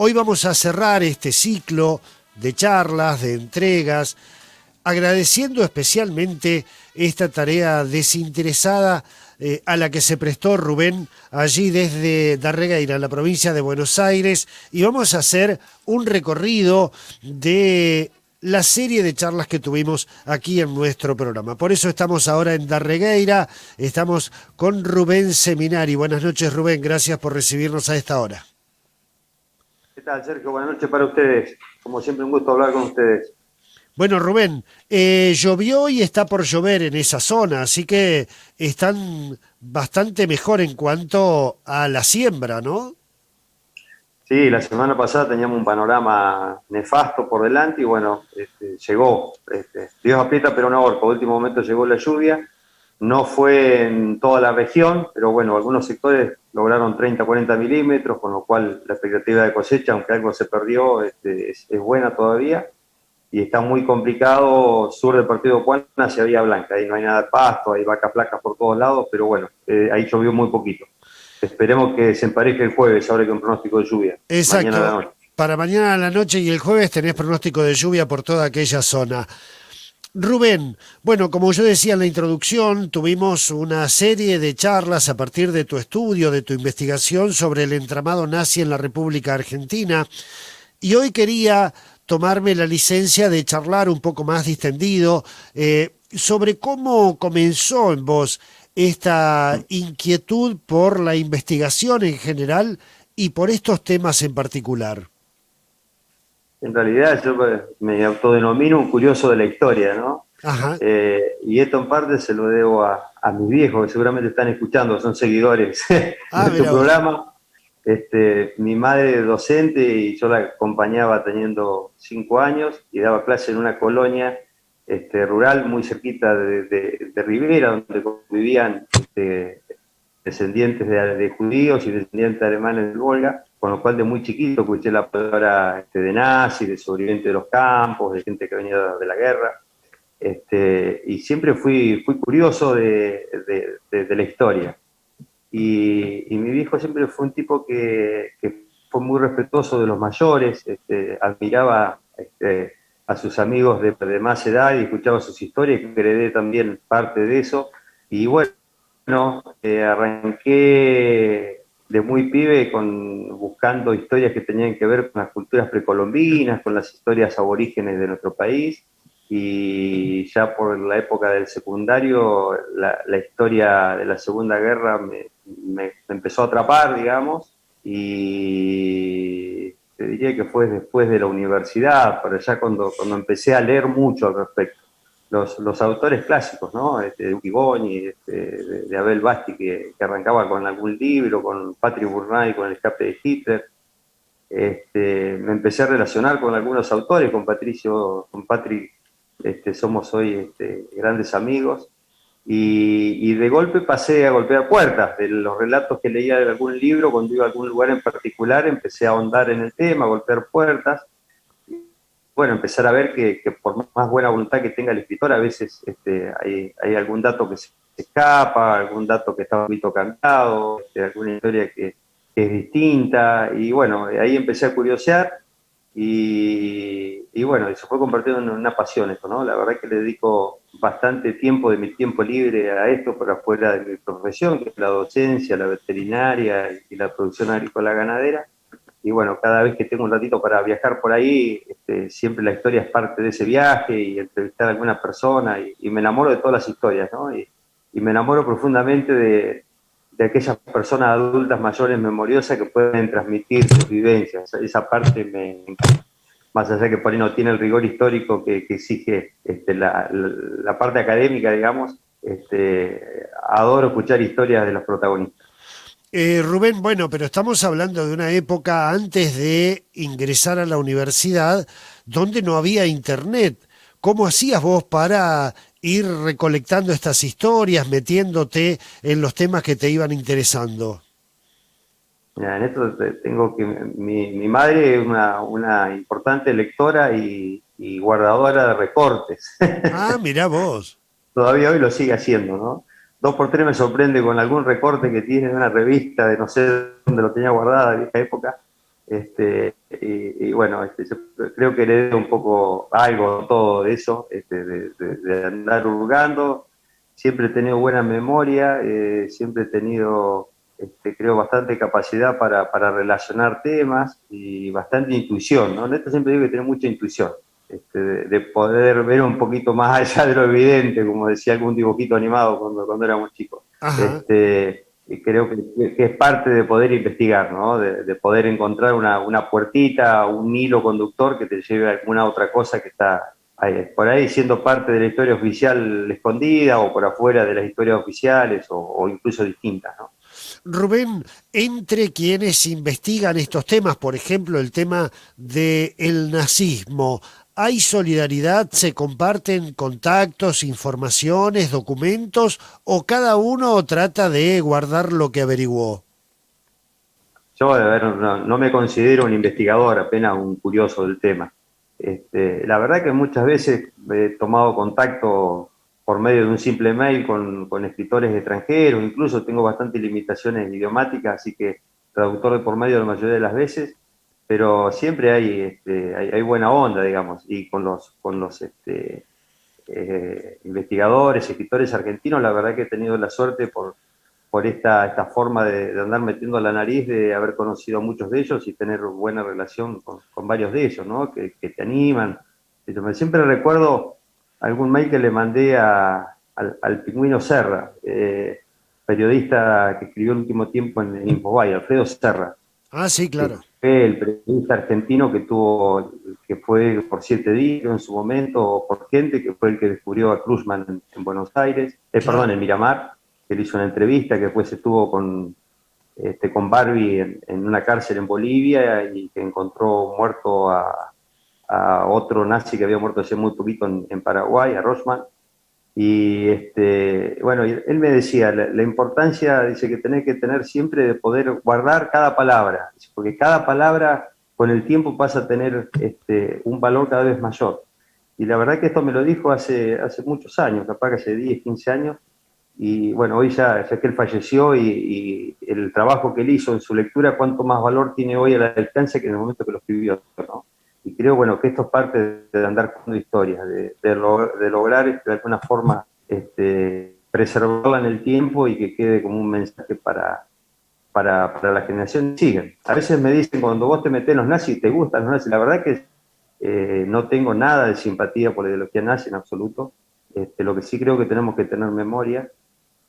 Hoy vamos a cerrar este ciclo de charlas, de entregas, agradeciendo especialmente esta tarea desinteresada a la que se prestó Rubén allí desde Darregueira, en la provincia de Buenos Aires, y vamos a hacer un recorrido de la serie de charlas que tuvimos aquí en nuestro programa. Por eso estamos ahora en Darregueira, estamos con Rubén Seminari. Buenas noches, Rubén, gracias por recibirnos a esta hora. ¿Qué tal, Sergio? Buenas noches para ustedes. Como siempre, un gusto hablar con ustedes. Bueno, Rubén, llovió y está por llover en esa zona, así que están bastante mejor en cuanto a la siembra, ¿no? Sí, la semana pasada teníamos un panorama nefasto por delante y bueno, llegó. Dios aprieta pero no ahorca. A último momento llegó la lluvia. No fue en toda la región, pero bueno, algunos sectores lograron 30, 40 milímetros, con lo cual la expectativa de cosecha, aunque algo se perdió, es buena todavía. Y está muy complicado sur del partido de Puan hacia Villa Blanca. Ahí no hay nada de pasto, hay vacas flacas por todos lados, pero bueno, ahí llovió muy poquito. Esperemos que se empareje el jueves, ahora que hay un pronóstico de lluvia. Mañana a la Exacto. noche. Para mañana a la noche y el jueves tenés pronóstico de lluvia por toda aquella zona. Rubén, bueno, como yo decía en la introducción, tuvimos una serie de charlas a partir de tu estudio, de tu investigación sobre el entramado nazi en la República Argentina. Y hoy quería tomarme la licencia de charlar un poco más distendido sobre cómo comenzó en vos esta inquietud por la investigación en general y por estos temas en particular. En realidad yo me autodenomino un curioso de la historia, ¿no? Ajá. Y esto en parte se lo debo a mis viejos, que seguramente están escuchando, son seguidores Ah, de tu mira vos. programa. Mi madre es docente y yo la acompañaba teniendo 5 años y daba clase en una colonia rural muy cerquita de Rivera, donde convivían descendientes de judíos y descendientes de alemanes del Volga, con lo cual de muy chiquito escuché la palabra de nazi, de sobreviviente de los campos, de gente que venía de la guerra. Y siempre fui curioso de la historia. Y mi viejo siempre fue un tipo que fue muy respetuoso de los mayores, admiraba a sus amigos de más edad y escuchaba sus historias, y heredé también parte de eso. Y bueno, arranqué de muy pibe buscando historias que tenían que ver con las culturas precolombinas, con las historias aborígenes de nuestro país, y ya por la época del secundario la historia de la Segunda Guerra me empezó a atrapar, digamos, y te diría que fue después de la universidad, pero ya cuando empecé a leer mucho al respecto. Los autores clásicos, ¿no? De Ugiboni, de Abel Basti, que arrancaba con algún libro, con Patrick Burnay, con El escape de Hitler. Me empecé a relacionar con algunos autores, con Patrick, somos hoy grandes amigos, y de golpe pasé a golpear puertas. De los relatos que leía de algún libro, cuando iba a algún lugar en particular, empecé a ahondar en el tema, a golpear puertas. Bueno, empezar a ver que por más buena voluntad que tenga el escritor, a veces hay algún dato que se escapa, algún dato que está un poquito cambiado, alguna historia que es distinta, y bueno, ahí empecé a curiosear, y bueno, y se fue convirtiendo en una pasión esto, ¿no? La verdad es que le dedico bastante tiempo de mi tiempo libre a esto, por afuera de mi profesión, que es la docencia, la veterinaria y la producción agrícola ganadera. Y bueno, cada vez que tengo un ratito para viajar por ahí, siempre la historia es parte de ese viaje, y entrevistar a alguna persona, y me enamoro de todas las historias, ¿no? Y me enamoro profundamente de aquellas personas adultas mayores memoriosas que pueden transmitir sus vivencias. Esa parte me encanta. Más allá que por ahí no tiene el rigor histórico que exige la parte académica, digamos, adoro escuchar historias de los protagonistas. Rubén, bueno, pero estamos hablando de una época antes de ingresar a la universidad donde no había internet. ¿Cómo hacías vos para ir recolectando estas historias, metiéndote en los temas que te iban interesando? Mira, en esto tengo que mi madre es una importante lectora y guardadora de recortes. Ah, mirá vos. Todavía hoy lo sigue haciendo, ¿no? Dos por tres me sorprende con algún recorte que tiene de una revista de no sé dónde lo tenía guardada de vieja época. y bueno, yo creo que heredé un poco algo, todo de eso, de andar hurgando. Siempre he tenido buena memoria, siempre he tenido, creo, bastante capacidad para relacionar temas y bastante intuición, ¿no? En esto siempre digo que tengo mucha intuición, de poder ver un poquito más allá de lo evidente, como decía algún dibujito animado cuando éramos chicos. Ajá. Y creo que es parte de poder investigar, ¿no? De poder encontrar una puertita, un hilo conductor que te lleve a alguna otra cosa que está por ahí siendo parte de la historia oficial escondida o por afuera de las historias oficiales o incluso distintas, ¿no? Rubén, entre quienes investigan estos temas, por ejemplo, el tema del nazismo, ¿hay solidaridad? ¿Se comparten contactos, informaciones, documentos o cada uno trata de guardar lo que averiguó? Yo, a ver, no me considero un investigador, apenas un curioso del tema. La verdad que muchas veces he tomado contacto por medio de un simple mail con escritores extranjeros, incluso tengo bastantes limitaciones idiomáticas, así que traductor de por medio la mayoría de las veces, pero siempre hay buena onda, digamos, y con los investigadores, escritores argentinos, la verdad que he tenido la suerte por esta forma de andar metiendo la nariz, de haber conocido a muchos de ellos y tener buena relación con varios de ellos, ¿no? Que te animan. Siempre recuerdo algún mail que le mandé al Pingüino Serra, periodista que escribió el último tiempo en Infobae, Alfredo Serra, Ah, sí, que claro. fue el periodista argentino que fue por 7 días en su momento, o por gente, que fue el que descubrió a Cruzman en Buenos Aires, perdón, Claro. en Miramar, que le hizo una entrevista, que después estuvo con Barbie en una cárcel en Bolivia y que encontró muerto a otro nazi que había muerto hace muy poquito en Paraguay, a Rosman. Y bueno, él me decía, la importancia, dice, que tenés que tener siempre de poder guardar cada palabra, porque cada palabra con el tiempo pasa a tener un valor cada vez mayor. Y la verdad que esto me lo dijo hace muchos años, capaz que hace 10, 15 años, y bueno, hoy ya que él falleció y el trabajo que él hizo en su lectura, cuánto más valor tiene hoy a la distancia que en el momento que lo escribió, ¿no? Y creo, bueno, que esto es parte de andar contando historias, de lograr de alguna forma preservarla en el tiempo y que quede como un mensaje para la generación que sigue. A veces me dicen, cuando vos te metés en los nazis, ¿te gustan los nazis? La verdad que no tengo nada de simpatía por la ideología nazi en absoluto. Lo que sí creo que tenemos que tener memoria,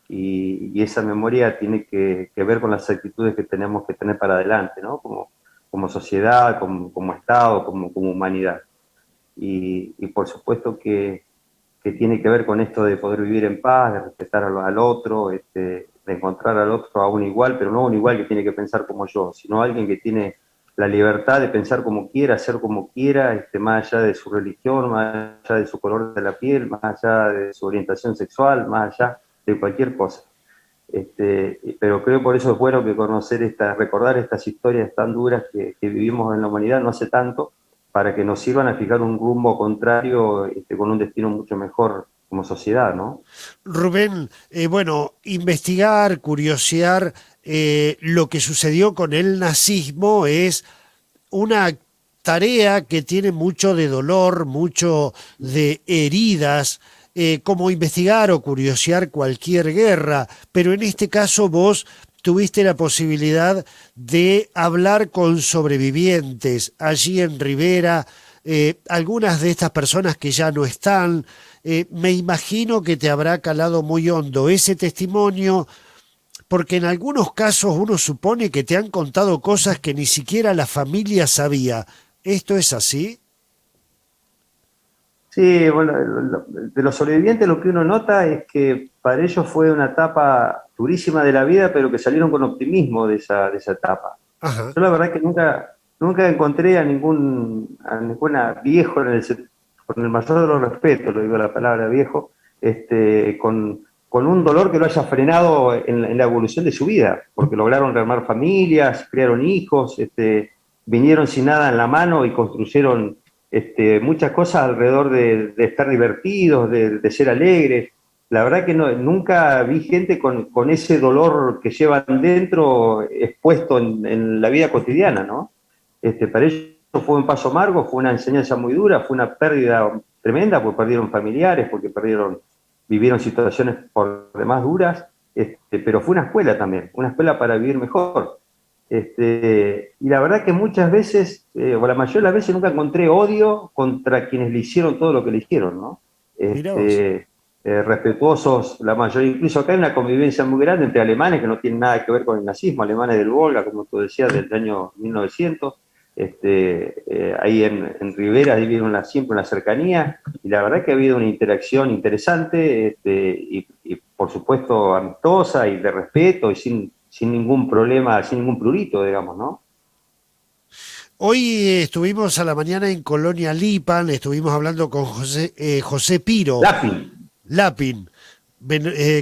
y esa memoria tiene que ver con las actitudes que tenemos que tener para adelante, ¿no? Como sociedad, como Estado, como humanidad. Y por supuesto que tiene que ver con esto de poder vivir en paz, de respetar al otro, de encontrar al otro a un igual, pero no a un igual que tiene que pensar como yo, sino alguien que tiene la libertad de pensar como quiera, hacer como quiera, más allá de su religión, más allá de su color de la piel, más allá de su orientación sexual, más allá de cualquier cosa. Pero creo por eso es bueno que recordar estas historias tan duras que vivimos en la humanidad no hace tanto, para que nos sirvan a fijar un rumbo contrario, con un destino mucho mejor como sociedad, ¿no? Rubén, bueno, investigar, curiosear lo que sucedió con el nazismo es una tarea que tiene mucho de dolor, mucho de heridas, como investigar o curiosear cualquier guerra, pero en este caso vos tuviste la posibilidad de hablar con sobrevivientes allí en Rivera, algunas de estas personas que ya no están. Me imagino que te habrá calado muy hondo ese testimonio, porque en algunos casos uno supone que te han contado cosas que ni siquiera la familia sabía. ¿Esto es así? Sí, bueno, de los sobrevivientes lo que uno nota es que para ellos fue una etapa durísima de la vida, pero que salieron con optimismo de esa etapa. Ajá. Yo la verdad que nunca encontré a ninguna viejo, con el mayor de los respetos, lo digo la palabra viejo, con un dolor que lo haya frenado en la evolución de su vida, porque lograron rearmar familias, crearon hijos, vinieron sin nada en la mano y construyeron muchas cosas alrededor de estar divertidos, de ser alegres. La verdad que nunca vi gente con ese dolor que llevan dentro expuesto en la vida cotidiana, ¿no? Para ellos fue un paso amargo, fue una enseñanza muy dura, fue una pérdida tremenda, porque perdieron familiares, porque vivieron situaciones por demás duras, pero fue una escuela también, una escuela para vivir mejor. Y la verdad que muchas veces, o la mayoría de las veces, nunca encontré odio contra quienes le hicieron todo lo que le hicieron, ¿no? Mirá vos. Respetuosos, la mayoría, incluso acá hay una convivencia muy grande entre alemanes que no tienen nada que ver con el nazismo, alemanes del Volga, como tú decías, del año 1900, ahí en Rivera vivieron siempre una cercanía, y la verdad que ha habido una interacción interesante, y por supuesto amistosa y de respeto, y sin ningún problema, sin ningún prurito, digamos, ¿no? Hoy estuvimos a la mañana en Colonia Lipan, estuvimos hablando con José Piro, Lapin. Lapin,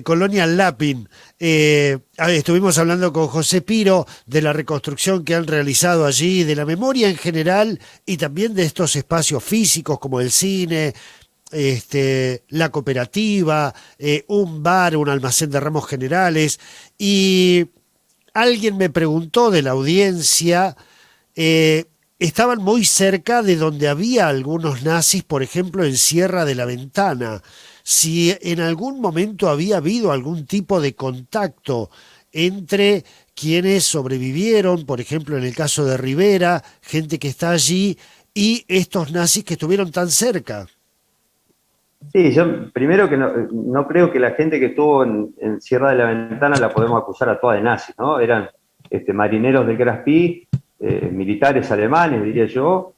Colonia Lapin. Estuvimos hablando con José Piro de la reconstrucción que han realizado allí, de la memoria en general y también de estos espacios físicos como el cine, la cooperativa, un bar, un almacén de ramos generales. Y alguien me preguntó de la audiencia, eh, estaban muy cerca de donde había algunos nazis, por ejemplo, en Sierra de la Ventana. Si en algún momento había habido algún tipo de contacto entre quienes sobrevivieron, por ejemplo, en el caso de Rivera, gente que está allí, y estos nazis que estuvieron tan cerca. Sí, yo primero que no creo que la gente que estuvo en Sierra de la Ventana la podemos acusar a toda de nazis, ¿no? Eran marineros del Graspí, militares alemanes, diría yo.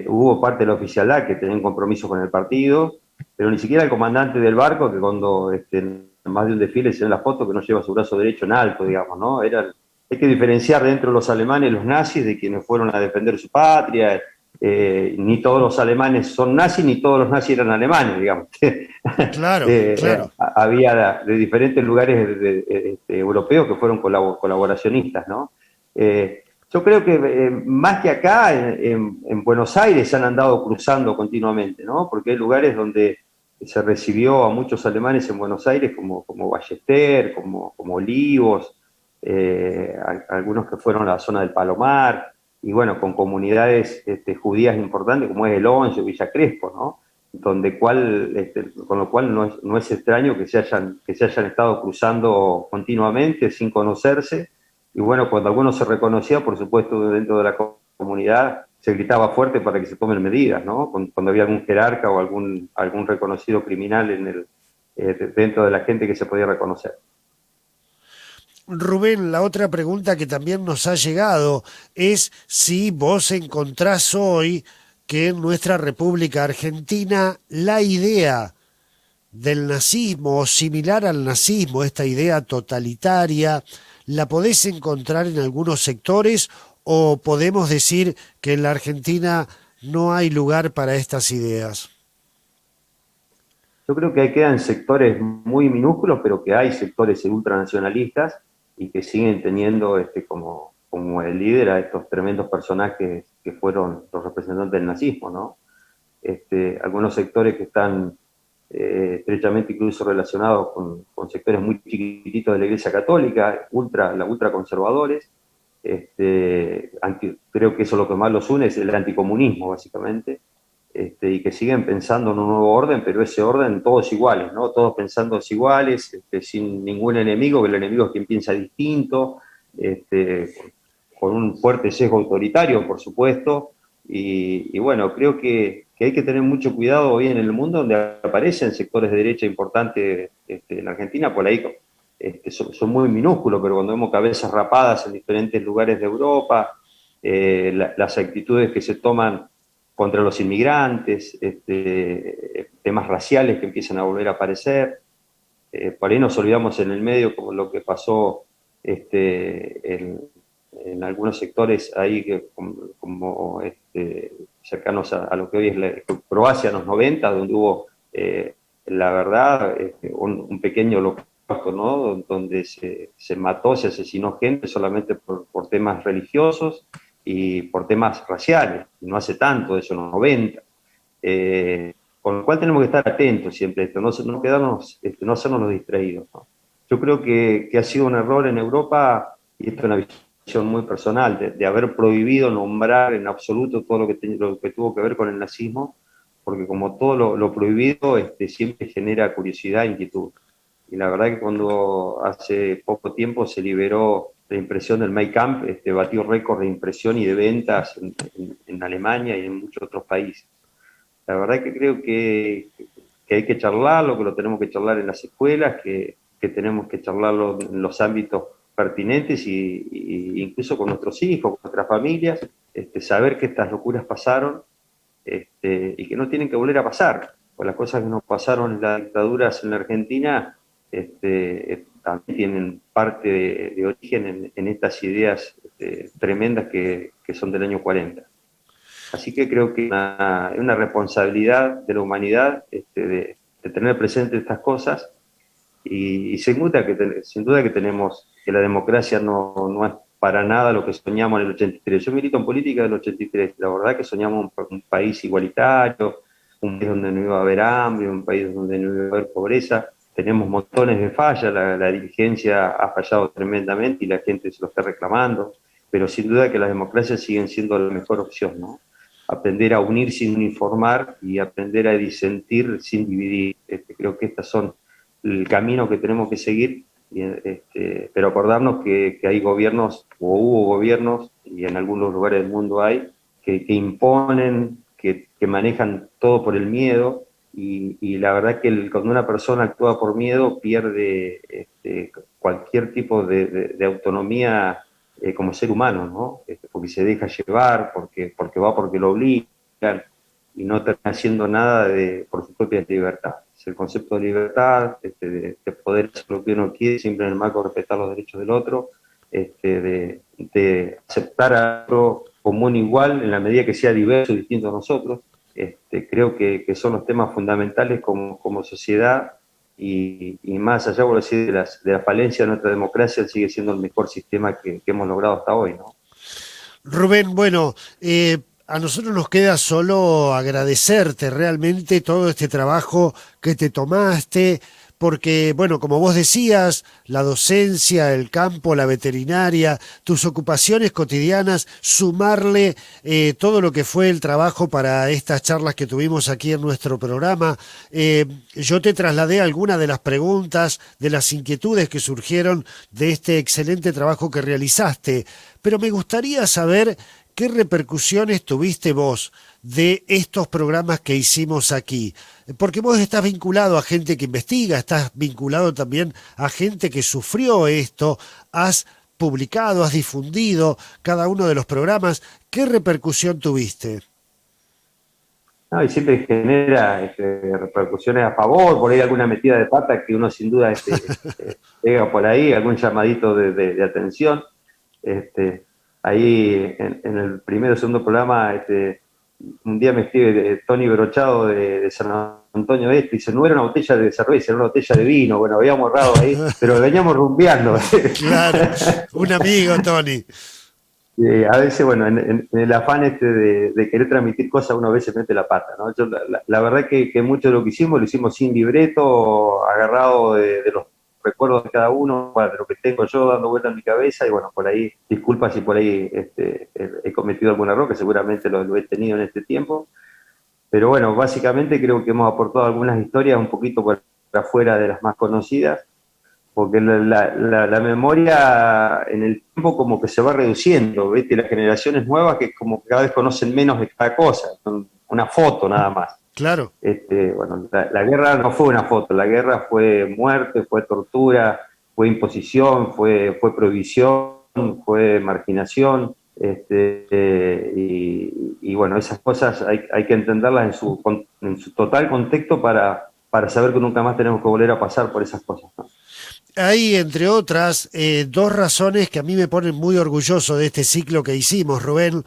Hubo parte de la oficialidad que tenían compromiso con el partido, pero ni siquiera el comandante del barco, que cuando en más de un desfile se ven las fotos que no lleva su brazo derecho en alto, digamos, ¿no? Hay que diferenciar dentro de los alemanes los nazis de quienes fueron a defender su patria. Ni todos los alemanes son nazis, ni todos los nazis eran alemanes, digamos. Claro, claro. Había de diferentes lugares europeos que fueron colaboracionistas, ¿no? Yo creo que más que acá, en Buenos Aires se han andado cruzando continuamente, ¿no? Porque hay lugares donde se recibió a muchos alemanes en Buenos Aires, como Ballester, como Olivos, algunos que fueron a la zona del Palomar, y bueno, con comunidades judías importantes como es el Once, Villa Crespo, ¿no? Con lo cual no es extraño que se hayan estado cruzando continuamente sin conocerse, y bueno, cuando alguno se reconocía, por supuesto, dentro de la comunidad, se gritaba fuerte para que se tomen medidas, ¿no? Cuando había algún jerarca o algún reconocido criminal dentro de la gente que se podía reconocer. Rubén, la otra pregunta que también nos ha llegado es si vos encontrás hoy que en nuestra República Argentina la idea del nazismo o similar al nazismo, esta idea totalitaria, la podés encontrar en algunos sectores o podemos decir que en la Argentina no hay lugar para estas ideas. Yo creo que ahí quedan sectores muy minúsculos, pero que hay sectores ultranacionalistas y que siguen teniendo como el líder a estos tremendos personajes que fueron los representantes del nazismo, ¿no? Algunos sectores que están estrechamente incluso relacionados con sectores muy chiquititos de la Iglesia Católica, ultraconservadores. Creo que eso lo que más los une es el anticomunismo, básicamente, y que siguen pensando en un nuevo orden, pero ese orden todos iguales, ¿no? Todos pensando iguales, sin ningún enemigo, que el enemigo es quien piensa distinto, este, con un fuerte sesgo autoritario, por supuesto, y bueno, creo que hay que tener mucho cuidado hoy en el mundo donde aparecen sectores de derecha importantes en Argentina, por ahí son muy minúsculos, pero cuando vemos cabezas rapadas en diferentes lugares de Europa, las actitudes que se toman contra los inmigrantes, temas raciales que empiezan a volver a aparecer. Por ahí nos olvidamos en el medio como lo que pasó en algunos sectores ahí como cercanos a lo que hoy es Croacia en los 90, donde hubo, la verdad, un pequeño holocausto, ¿no? Donde se mató, se asesinó gente solamente por temas religiosos y por temas raciales, y no hace tanto, de eso, en los 90. Con lo cual tenemos que estar atentos siempre a esto, no quedarnos, no hacernos los distraídos, ¿no? Yo creo que ha sido un error en Europa, y esto es una visión muy personal, de haber prohibido nombrar en absoluto todo lo que tuvo que ver con el nazismo, porque como todo lo prohibido siempre genera curiosidad e inquietud. Y la verdad que cuando hace poco tiempo se liberó la impresión del Mein Kampf, batió récord de impresión y de ventas en Alemania y en muchos otros países. La verdad que creo que hay que charlarlo, que lo tenemos que charlar en las escuelas, que tenemos que charlarlo en los ámbitos pertinentes y incluso con nuestros hijos, con nuestras familias, saber que estas locuras pasaron y que no tienen que volver a pasar. Pues las cosas que nos pasaron en las dictaduras en la Argentina también tienen parte de origen en estas ideas tremendas que son del año 40. Así que creo que es una responsabilidad de la humanidad de tener presente estas cosas y sin duda que tenemos que la democracia no es para nada lo que soñamos en el 83. Yo milito en política del 83, la verdad que soñamos un país igualitario, un país donde no iba a haber hambre, un país donde no iba a haber pobreza. Tenemos montones de fallas, la dirigencia ha fallado tremendamente y la gente se lo está reclamando, pero sin duda que las democracias siguen siendo la mejor opción, ¿no? Aprender a unir sin uniformar y aprender a disentir sin dividir. Creo que estas son el camino que tenemos que seguir, pero acordarnos que hay gobiernos, o hubo gobiernos, y en algunos lugares del mundo hay, que imponen, que manejan todo por el miedo, y la verdad que cuando una persona actúa por miedo pierde cualquier tipo de autonomía como ser humano, ¿no? Porque se deja llevar, porque lo obligan, y no termina haciendo nada por su propia libertad. Es el concepto de libertad, de poder hacer lo que uno quiere, siempre en el marco de respetar los derechos del otro, de aceptar a otro como un igual en la medida que sea diverso y distinto a nosotros. Creo que son los temas fundamentales como sociedad y más allá, por decir, de la falencia de nuestra democracia, sigue siendo el mejor sistema que hemos logrado hasta hoy, ¿no? Rubén, bueno, a nosotros nos queda solo agradecerte realmente todo este trabajo que te tomaste, porque, bueno, como vos decías, la docencia, el campo, la veterinaria, tus ocupaciones cotidianas, sumarle todo lo que fue el trabajo para estas charlas que tuvimos aquí en nuestro programa. Yo te trasladé algunas de las preguntas, de las inquietudes que surgieron de este excelente trabajo que realizaste, pero me gustaría saber qué repercusiones tuviste vos de estos programas que hicimos aquí, porque vos estás vinculado a gente que investiga, estás vinculado también a gente que sufrió esto, has publicado, has difundido cada uno de los programas. ¿Qué repercusión tuviste? No, y siempre genera repercusiones a favor, por ahí alguna metida de pata que uno sin duda pega por ahí, algún llamadito de atención. Ahí en el primero o segundo programa, un día me escribe Tony Brochado de San Antonio Este, y dice, no era una botella de cerveza, era una botella de vino. Bueno, habíamos ahorrado ahí, pero veníamos rumbeando. Claro, un amigo, Tony. A veces, bueno, en el afán de querer transmitir cosas, uno a veces mete la pata, ¿no? Yo, la verdad que mucho de lo que hicimos, lo hicimos sin libreto, agarrado de los recuerdos de cada uno, de lo que tengo yo dando vuelta en mi cabeza, y bueno, por ahí, disculpas si por ahí he cometido algún error, que seguramente lo he tenido en este tiempo, pero bueno, básicamente creo que hemos aportado algunas historias un poquito por afuera de las más conocidas, porque la memoria en el tiempo como que se va reduciendo, ¿viste? Las generaciones nuevas que como que cada vez conocen menos de cada cosa, una foto nada más. Claro. Bueno, la guerra no fue una foto, la guerra fue muerte, fue tortura, fue imposición, fue prohibición, fue marginación, y bueno, esas cosas hay que entenderlas en su total contexto para saber que nunca más tenemos que volver a pasar por esas cosas, ¿no? Hay, entre otras, dos razones que a mí me ponen muy orgulloso de este ciclo que hicimos, Rubén.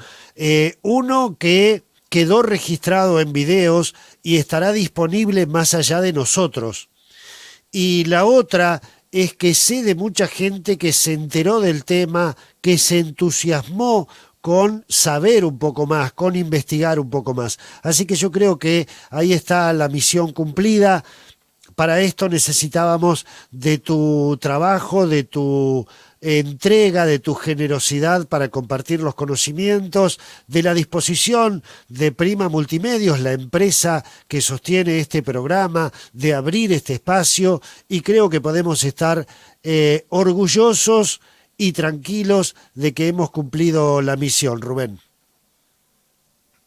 Uno, que quedó registrado en videos y estará disponible más allá de nosotros. Y la otra es que sé de mucha gente que se enteró del tema, que se entusiasmó con saber un poco más, con investigar un poco más. Así que yo creo que ahí está la misión cumplida. Para esto necesitábamos de tu trabajo, de tu entrega, de tu generosidad para compartir los conocimientos, de la disposición de Prima Multimedios, la empresa que sostiene este programa, de abrir este espacio, y creo que podemos estar orgullosos y tranquilos de que hemos cumplido la misión, Rubén.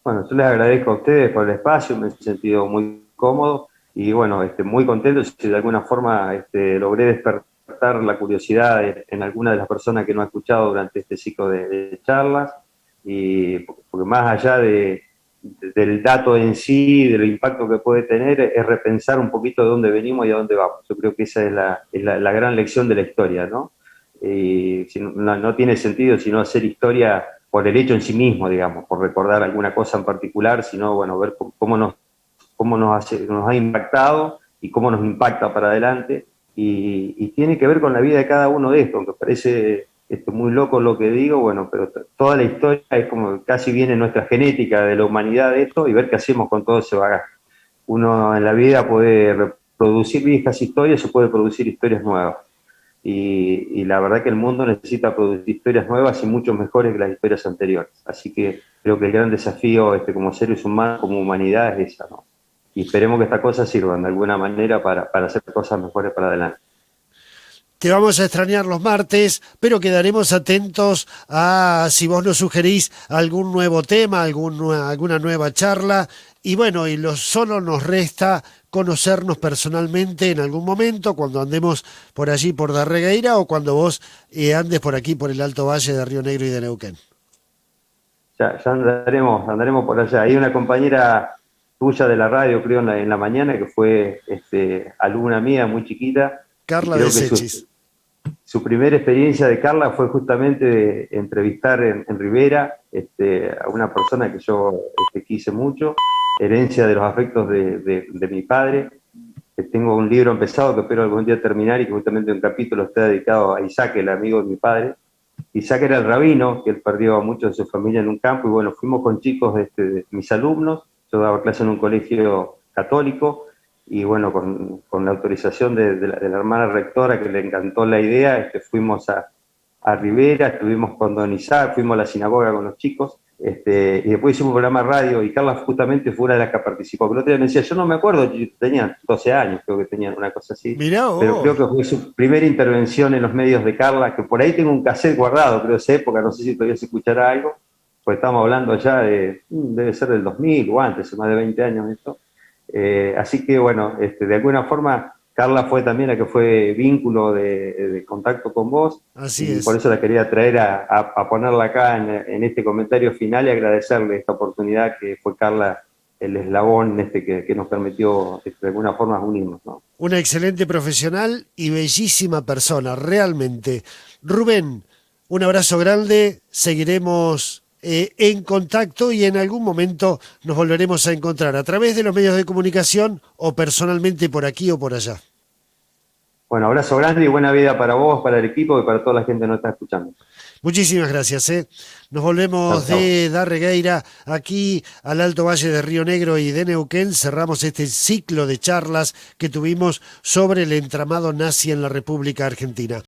Bueno, yo les agradezco a ustedes por el espacio, me he sentido muy cómodo y bueno, muy contento si de alguna forma logré despertar la curiosidad en alguna de las personas que no ha escuchado durante este ciclo de charlas, y porque más allá del dato en sí, del impacto que puede tener, es repensar un poquito de dónde venimos y a dónde vamos. Yo creo que esa es la gran lección de la historia, ¿no? Y si no tiene sentido sino hacer historia por el hecho en sí mismo, digamos, por recordar alguna cosa en particular, sino, bueno, ver cómo nos ha impactado y cómo nos impacta para adelante, y tiene que ver con la vida de cada uno de estos, aunque parece muy loco lo que digo, bueno, pero toda la historia es como casi viene en nuestra genética de la humanidad de esto, y ver qué hacemos con todo ese bagaje. Uno en la vida puede reproducir viejas historias o puede producir historias nuevas. Y la verdad que el mundo necesita producir historias nuevas y mucho mejores que las historias anteriores. Así que creo que el gran desafío como seres humanos, como humanidad, es esa, ¿no? Y esperemos que estas cosas sirvan de alguna manera para hacer cosas mejores para adelante. Te vamos a extrañar los martes, pero quedaremos atentos a si vos nos sugerís algún nuevo tema, alguna nueva charla. Y bueno, solo nos resta conocernos personalmente en algún momento, cuando andemos por allí por Darregueira, o cuando vos andes por aquí por el Alto Valle de Río Negro y de Neuquén. Ya andaremos por allá. Hay una compañera tuya de la radio, creo, en la mañana, que fue alumna mía muy chiquita. Carla de Sechis. Su primera experiencia de Carla fue justamente de entrevistar en Rivera a una persona que yo quise mucho, herencia de los afectos de mi padre. Tengo un libro empezado que espero algún día terminar, y que justamente un capítulo está dedicado a Isaac, el amigo de mi padre. Isaac era el rabino, que él perdió a muchos de su familia en un campo, y bueno, fuimos con chicos de mis alumnos. Yo daba clase en un colegio católico, y bueno, con la autorización de la hermana rectora, que le encantó la idea, fuimos a Rivera, estuvimos con don Isaac, fuimos a la sinagoga con los chicos, y después hicimos un programa de radio, y Carla justamente fue una de las que participó. Pero el otro día me decía, yo no me acuerdo, yo tenía 12 años, creo que tenía una cosa así. Mirá vos. Pero creo que fue su primera intervención en los medios de Carla, que por ahí tengo un cassette guardado, creo, de esa época, no sé si todavía se escuchará algo, pues estamos hablando ya debe ser del 2000 o antes, más de 20 años esto. Así que bueno, de alguna forma Carla fue también la que fue vínculo de contacto con vos. Así y es. por eso la quería traer a ponerla acá en este comentario final, y agradecerle esta oportunidad que fue Carla el eslabón que nos permitió de alguna forma unirnos, ¿no? Una excelente profesional y bellísima persona, realmente. Rubén, un abrazo grande, seguiremos en contacto, y en algún momento nos volveremos a encontrar a través de los medios de comunicación o personalmente por aquí o por allá. Bueno, abrazo grande y buena vida para vos, para el equipo y para toda la gente que nos está escuchando. Muchísimas gracias. Nos volvemos de Darregueira aquí al Alto Valle de Río Negro y de Neuquén. Cerramos este ciclo de charlas que tuvimos sobre el entramado nazi en la República Argentina.